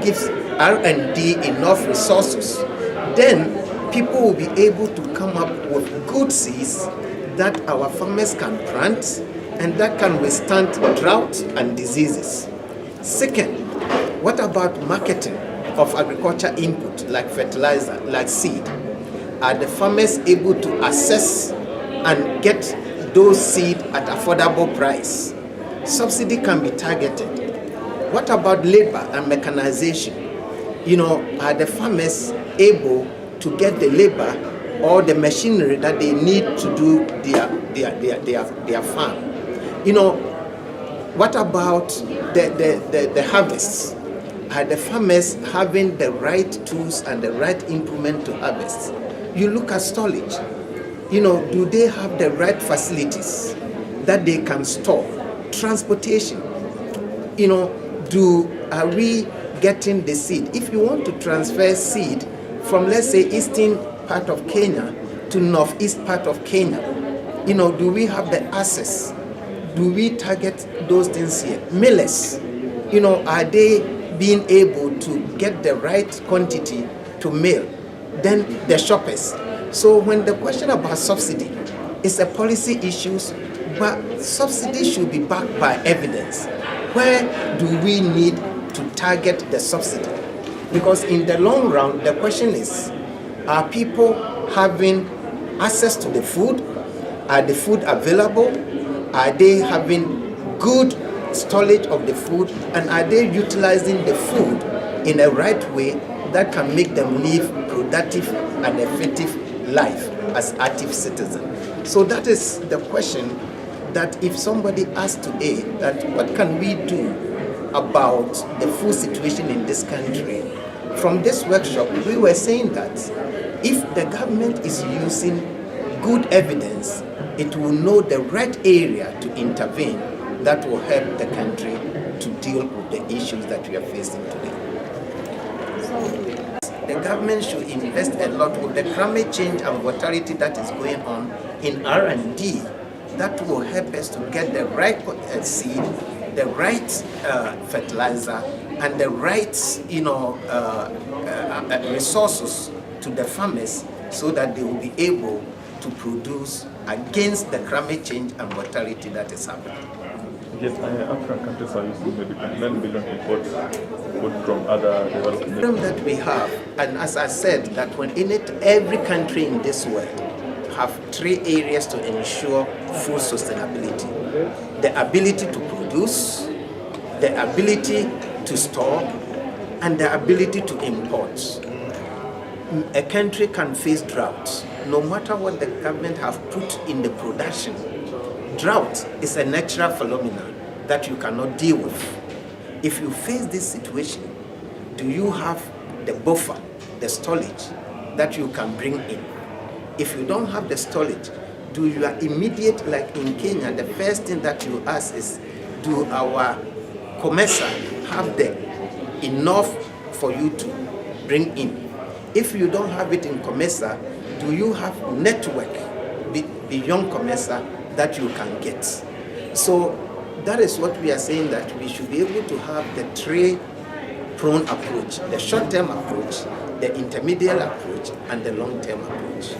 gives R&D enough resources, then people will be able to come up with good seeds that our farmers can plant and that can withstand drought and diseases. Second, what about marketing of agriculture input like fertilizer, like seed? Are the farmers able to access and get those seed at affordable price? Subsidy can be targeted. What about labor and mechanization? Are the farmers able to get the labor or the machinery that they need to do their farm? What about the harvests? Are the farmers having the right tools and the right implement to harvest? You look at storage. Do they have the right facilities that they can store? Transportation. Are we getting the seed? If you want to transfer seed from, let's say, eastern part of Kenya to northeast part of Kenya, do we have the access? Do we target those things here? Millers, are they being able to get the right quantity to mill? Then the shoppers. So when the question about subsidy is a policy issue, but subsidy should be backed by evidence. Where do we need to target the subsidy? Because in the long run, the question is, are people having access to the food? Are the food available? Are they having good storage of the food? And are they utilizing the food in a right way that can make them live productive and effective life as active citizens? So that is the question, that if somebody asks today that what can we do about the food situation in this country, from this workshop we were saying that if the government is using good evidence, it will know the right area to intervene that will help the country to deal with the issues that we are facing today. The government should invest a lot with the climate change and volatility that is going on in R&D that will help us to get the right seed, the right fertilizer, and the right resources to the farmers so that they will be able to produce against the climate change and volatility that is happening. Yes, African countries are using maybe 9 billion imports food from other developed nations. The problem that we have, and as I said, that when every country in this world have 3 areas to ensure food sustainability: the ability to produce, the ability to store, and the ability to import. A country can face drought no matter what the government have put in the production. Drought is a natural phenomenon that you cannot deal with. If you face this situation, do you have the buffer, the storage that you can bring in? If you don't have the storage, do you immediate, like in Kenya, the first thing that you ask is, do our commercial have the enough for you to bring in? If you don't have it in commercial, do you have network beyond commercial that you can get? So that is what we are saying, that we should be able to have the 3-pronged approach: the short-term approach, the intermediate approach, and the long-term approach.